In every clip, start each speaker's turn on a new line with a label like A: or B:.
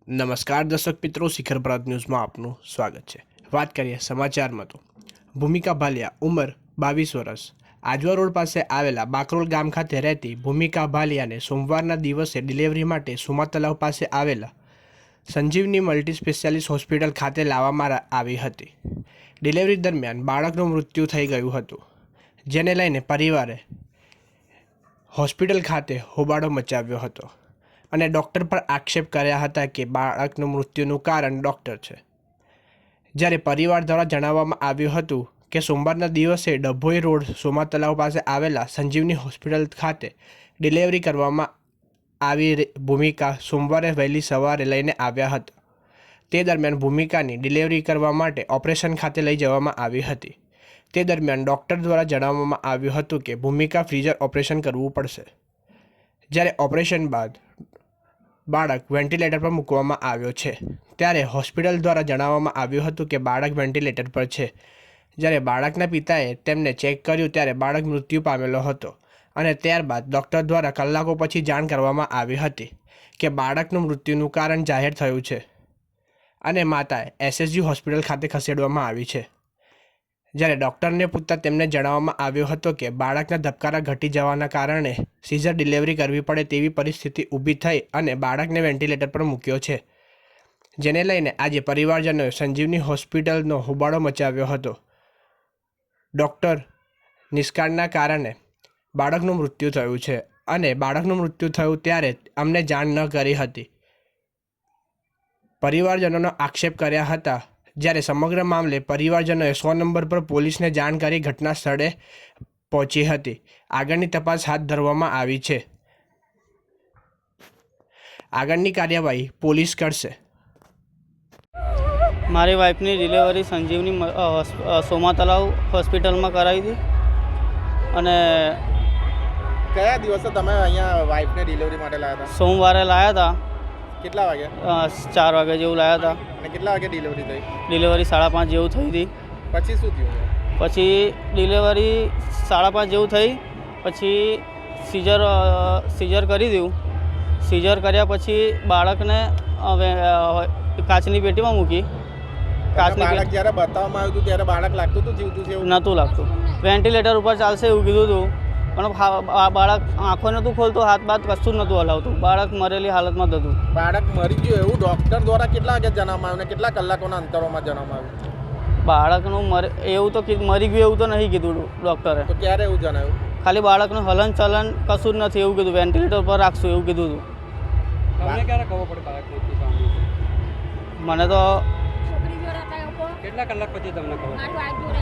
A: નમસ્કાર દર્શક મિત્રો, શિખર ભારત ન્યૂઝમાં આપનું સ્વાગત છે। વાત કરીએ સમાચારમાં તો ભૂમિકા ભાલિયા, ઉંમર 22 વર્ષ, આજવા રોડ પાસે આવેલા બાકરોલ ગામ ખાતે રહેતી ભૂમિકા ભાલિયાને સોમવારના દિવસે ડિલિવરી માટે સુમા તલાવ પાસે આવેલા સંજીવની મલ્ટી સ્પેશિયાલિસ્ટ હોસ્પિટલ ખાતે લાવવામાં આવી હતી। ડિલિવરી દરમિયાન બાળકનું મૃત્યુ થઈ ગયું હતું, જેને લઈને પરિવારે હોસ્પિટલ ખાતે હોબાળો મચાવ્યો હતો અને ડૉક્ટર પર આક્ષેપ કર્યા હતા કે બાળકનું મૃત્યુનું કારણ ડૉક્ટર છે। જ્યારે પરિવાર દ્વારા જણાવવામાં આવ્યું હતું કે સોમવારના દિવસે ડભોઈ રોડ સોમા તલાવ પાસે આવેલા સંજીવની હોસ્પિટલ ખાતે ડિલિવરી કરવામાં આવી ભૂમિકા સોમવારે વહેલી સવારે લઈને આવ્યા હતા। તે દરમિયાન ભૂમિકાની ડિલિવરી કરવા માટે ઓપરેશન ખાતે લઈ જવામાં આવી હતી। તે દરમિયાન ડૉક્ટર દ્વારા જણાવવામાં આવ્યું હતું કે ભૂમિકા ફ્રીઝર ઓપરેશન કરવું પડશે। જ્યારે ઓપરેશન બાદ બાળક વેન્ટિલેટર પર મૂકવામાં આવ્યો છે, ત્યારે હોસ્પિટલ દ્વારા જણાવવામાં આવ્યું હતું કે બાળક વેન્ટિલેટર પર છે। જ્યારે બાળકના પિતાએ તેમને ચેક કર્યું ત્યારે બાળક મૃત્યુ પામેલો હતો અને ત્યારબાદ ડૉક્ટર દ્વારા કલાકો પછી જાણ કરવામાં આવી હતી કે બાળકનું મૃત્યુનું કારણ જાહેર થયું છે અને માતાએ એસએસજી હોસ્પિટલ ખાતે ખસેડવામાં આવી છે। જ્યારે ડૉક્ટરને પૂછતા તેમને જણાવવામાં આવ્યું હતું કે બાળકના ધબકારા ઘટી જવાના કારણે સીઝર ડિલિવરી કરવી પડે તેવી પરિસ્થિતિ ઊભી થઈ અને બાળકને વેન્ટિલેટર પર મૂક્યો છે, જેને લઈને આજે પરિવારજનોએ સંજીવની હોસ્પિટલનો હોબાળો મચાવ્યો હતો। ડૉક્ટર નિષ્કાળના કારણે બાળકનું મૃત્યુ થયું છે અને બાળકનું મૃત્યુ થયું ત્યારે અમને જાણ ન કરી હતી, પરિવારજનોનો આક્ષેપ કર્યા હતા। જ્યારે સમગ્ર મામલે પરિવારજનોએ 100 નંબર પર પોલીસને જાણ કરી ઘટના સ્થળે પહોંચી હતી। આગળની તપાસ હાથ ધરવામાં આવી છે। આગળની કાર્યવાહી પોલીસ કરશે।
B: મારી વાઈફની ડિલિવરી સંજીવની સોમા તલાવ હોસ્પિટલમાં કરાવી હતી અને
C: કયા દિવસે તમે અહીંયા વાઈફને ડિલિવરી માટે લાવ્યા હતા?
B: સોમવારે લાવ્યા હતા।
C: કેટલા વાગે?
B: 4 વાગે જેવું લાવ્યા હતા
C: અને કેટલા વાગે ડિલિવરી થઈ?
B: ડિલિવરી 5:30 જેવું થઈ હતી।
C: પછી શું થયું?
B: પછી ડિલિવરી 5:30 જેવું થઈ, પછી સીઝર કરી દીધું। સીઝર કર્યા પછી બાળકને હવે કાચની પેટીમાં મૂકી।
C: બાળક જ્યારે બતાવવામાં આવ્યું હતું ત્યારે બાળક લાગતું હતું જીવતું છે? એવું
B: નહોતું લાગતું, વેન્ટિલેટર ઉપર ચાલશે એવું કીધું હતું, પણ બાળક આંખો નહોતું ખોલતું, હાથ બાદ કશું નહોતું હલાવતું, બાળક મરેલી હાલતમાં જ હતું।
C: બાળક મરી ગયું એવું ડૉક્ટર દ્વારા કેટલા વાગે જણાવવામાં આવ્યું ને કેટલા કલાકોના અંતરોમાં જણાવવામાં આવ્યું?
B: બાળકનું એવું તો મરી ગયું એવું તો નહીં કીધું ડૉક્ટરે।
C: તો ક્યારે એવું જણાવ્યું?
B: ખાલી બાળકનું હલન ચલન કશું જ નથી એવું કીધું, વેન્ટિલેટર પર રાખશું એવું કીધું હતું।
C: તમને ક્યારે ખબર પડી બાળક?
B: મને તો
C: કેટલા કલાક પછી તમને ખબર?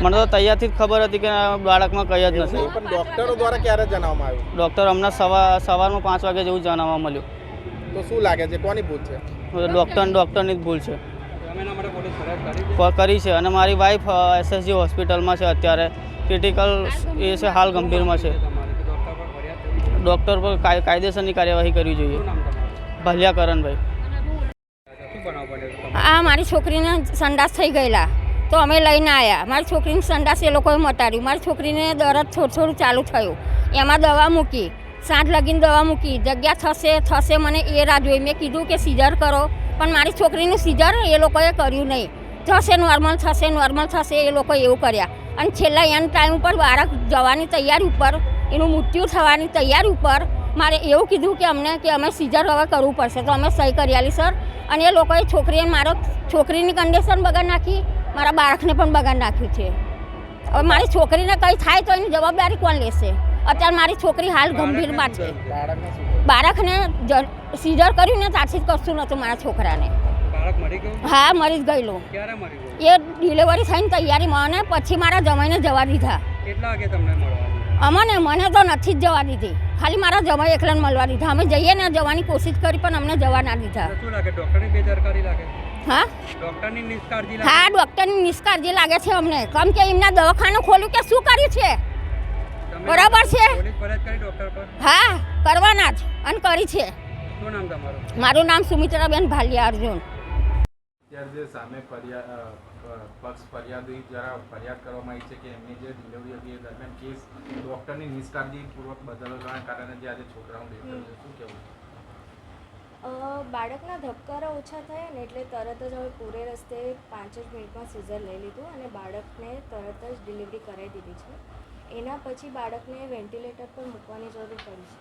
B: મને તો તૈયારથી જ ખબર હતી કે બાળકમાં કંઈ જ નથી।
C: પણ ડૉક્ટરો દ્વારા ક્યારે જણાવવામાં આવ્યું?
B: ડૉક્ટર હમણાં સવારમાં 5 વાગે જેવું જાણવા મળ્યું।
C: તો શું લાગે છે કોની ભૂલ છે?
B: ડૉક્ટરની જ ભૂલ છે, કરી છે। અને મારી વાઈફ એસએસજી હોસ્પિટલમાં છે, અત્યારે ક્રિટિકલ એ છે, હાલ ગંભીરમાં છે। ડૉક્ટર પર કાયદેસરની કાર્યવાહી કરવી જોઈએ। ભાલિયા કરણભાઈ।
D: આ મારી છોકરીને સંડાસ થઈ ગયેલા તો અમે લઈને આવ્યા। મારી છોકરીની સંડાસ એ લોકોએ મટાડ્યું। મારી છોકરીને દરદ થોડું ચાલુ થયું, એમાં દવા મૂકી, સાંજ લગીને દવા મૂકી, જગ્યા થશે મને એ રાહ જોઈ। મેં કીધું કે સીઝર કરો, પણ મારી છોકરીનું સીઝર એ લોકોએ કર્યું નહીં। નોર્મલ થશે એ લોકોએ એવું કર્યા અને છેલ્લા એન્ડ ટાઈમ ઉપર બાળક જવાની તૈયારી ઉપર, એનું મૃત્યુ થવાની તૈયારી ઉપર મારે એવું કીધું કે અમે સીઝર હવે કરવું પડશે, તો અમે સહી કરી આલી સર। અને એ લોકોએ છોકરીની કન્ડિશન બગાડ નાખી, મારા બાળકને પણ બગાડ નાખ્યું છે। હવે મારી છોકરીને કંઈ થાય તો એની જવાબદારી કોણ લેશે? અત્યારે મારી છોકરી હાલ ગંભીરમાં છે। બાળકને સીઝર કર્યું ને ત્યારથી જ કશું નહોતું મારા છોકરાને। હા, મરી જ ગયેલું। એ ડિલિવરી થઈને તૈયારીમાં અને પછી મારા જમાઈને જવા દીધા। મને તો નથી જ જવા દીધી, ખાલી મારા જમાઈ એકલાને મળવા દીધા। અમે જઈએ ને જવાની કોશિશ કરી પણ અમને જવા ના દીધા। હા, ડૉક્ટરની નિષ્કાળજી લાગે છે અમને, કેમ કે એમના દવાખાનું ખોલ્યું કે શું કર્યું છે? બરાબર છે, હા કરવાના જ અને કરી છે। મારું નામ સુમિત્રાબેન ભાલિયા અર્જુન।
C: જે સામે પક્ષ ફરિયાદી દ્વારા ફરિયાદ કરવામાં આવી છે કે એમની જે ડિલિવરી હતી એ દરમિયાન કેસ ડૉક્ટરની નિષ્કાળજીપૂર્વક બદલવાના કારણે જે આજે છોકરાનું ડેથ થયું છે, શું કહેવું?
E: બાળકના ધબકારા ઓછા થયા ને એટલે તરત જ હવે પૂરે રસ્તે 5 જ મિનિટમાં સીઝર લઈ લીધું અને બાળકને તરત જ ડિલિવરી કરાવી દીધી છે. એના પછી બાળકને વેન્ટિલેટર પર મૂકવાની જરૂર પડી છે.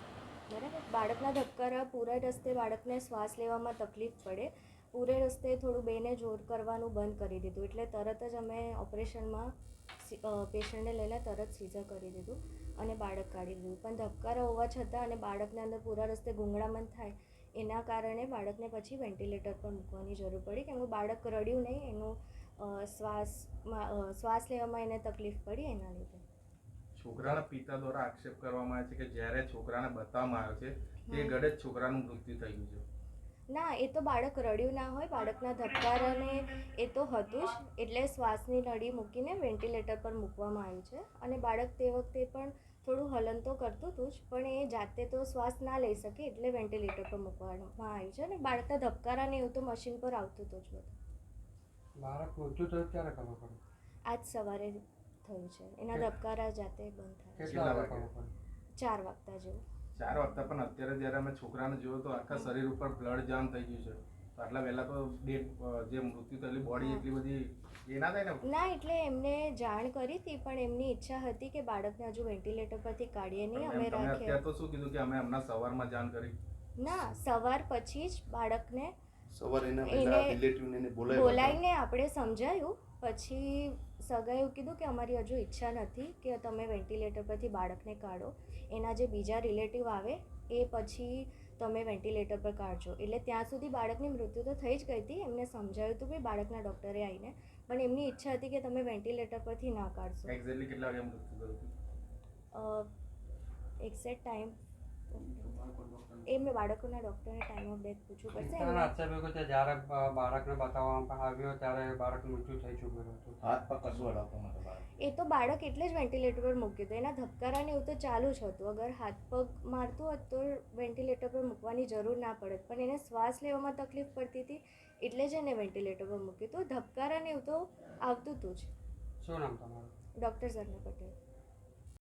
E: બરાબર. બાળકના ધબકારા પૂરા રસ્તે બાળકને શ્વાસ લેવામાં તકલીફ પડે, પૂરે રસ્તે થોડું બેને જોર કરવાનું બંધ કરી દીધું એટલે તરત જ અમે ઓપરેશનમાં પેશન્ટને લઈને તરત સીઝર કરી દીધું અને બાળક કાઢી દીધું. પણ ધબકારા હોવા છતાં અને બાળકને અંદર પૂરા રસ્તે ગુંગળામણ થાય એના કારણે બાળકને પછી વેન્ટિલેટર પર મૂકવાની જરૂર પડી, કેમ કે બાળક રડ્યું નહીં, એનું શ્વાસ લેવામાં એને તકલીફ પડી એના લીધે.
C: છોકરાના પિતા દ્વારા આક્ષેપ કરવામાં આવે છે કે જ્યારે છોકરાને બતાવવામાં આવે છે તે ઘડે જ છોકરાનું મૃત્યુ થઈ ગયું છે.
E: ના, એ તો બાળક રડ્યું ના હોય, બાળકના ધબકારાને એ તો હતું જ, એટલે શ્વાસની નળી મૂકીને વેન્ટિલેટર પર મૂકવામાં આવ્યું છે. અને બાળક તે વખતે પણ થોડું હલન તો કરતું હતું જ, પણ એ જાતે તો શ્વાસ ના લઈ શકે એટલે વેન્ટિલેટર પર મૂકવામાં આવ્યું છે. અને બાળકના ધબકારાને એવું તો મશીન પર આવતું હતું જ બધું.
F: બાળક મૃત્યુ થયું ત્યારે ખબર પડી?
E: આજ સવારે થયું છે. એના ધબકારા જાતે બંધ થયા
F: કેટલા વાગે ખબર પડી?
E: 4 વાગતા જેવું.
C: 4 વાગતા પણ અત્યારે જ્યારે અમે છોકરાને જોયું તો આખા શરીર ઉપર બ્લડ જામ થઈ ગયું છે. તો આટલા વહેલા તો જે મૃત્યુ થયેલી બોડી એટલી બધી એ ના થાય ને.
E: ના, એટલે એમને જાણ કરી હતી પણ એમની ઈચ્છા હતી કે બાળકને હજુ વેન્ટિલેટર પરથી કાઢીએ નહીં, અમે
C: તમે
E: રાખીએ.
C: અત્યારે તો શું કીધું કે અમે હમણાં સવારમાં જાણ કરી?
E: ના, સવાર પછી જ બાળકને
G: સવારે એના
E: એને
G: પેલા રિલેટિવને એને બોલાવ્યા
E: બોલાવીને આપણે સમજાયું. પછી સગાએ એવું કીધું કે અમારી હજુ ઈચ્છા નથી કે તમે વેન્ટિલેટર પરથી બાળકને કાઢો, એના જે બીજા રિલેટિવ આવે એ પછી તમે વેન્ટિલેટર પર કાઢજો. એટલે ત્યાં સુધી બાળકની મૃત્યુ તો થઈ જ ગઈ હતી. એમને સમજાવ્યું હતું કે બાળકના ડૉક્ટરે આવીને, પણ એમની ઈચ્છા હતી કે તમે વેન્ટિલેટર પરથી ના કાઢશો.
C: એક્ઝેક્ટલી કેટલા વાગે મૃત્યુ થયું હતું?
E: એક્ઝેક્ટ ટાઈમ એ મેં બાળકોના ડૉક્ટરને ટાઈમ ઓફ ડેથ પૂછવું પડશે.
F: પિતાનો આક્ષેપ એવો છે જ્યારે બાળકને બતાવવામાં આવ્યો ત્યારે બાળકનું મૃત્યુ થઈ ચૂક્યું હતું.
G: હાથ પગ કશું હલાવતો નતો બાળક.
E: એ તો બાળક એટલે જ વેન્ટિલેટર પર મૂક્યું હતું. એના ધબકારાને એવું તો ચાલુ જ હતું. અગર હાથ પગ મારતું હોત તો વેન્ટિલેટર પર મૂકવાની જરૂર ના પડત, પણ એને શ્વાસ લેવામાં તકલીફ પડતી હતી એટલે જ એને વેન્ટિલેટર પર મૂક્યું હતું. ધબકારાને એવું તો આવતું હતું જ.
F: શું નામ તમારું?
E: ડૉક્ટર ઝરના પટેલ.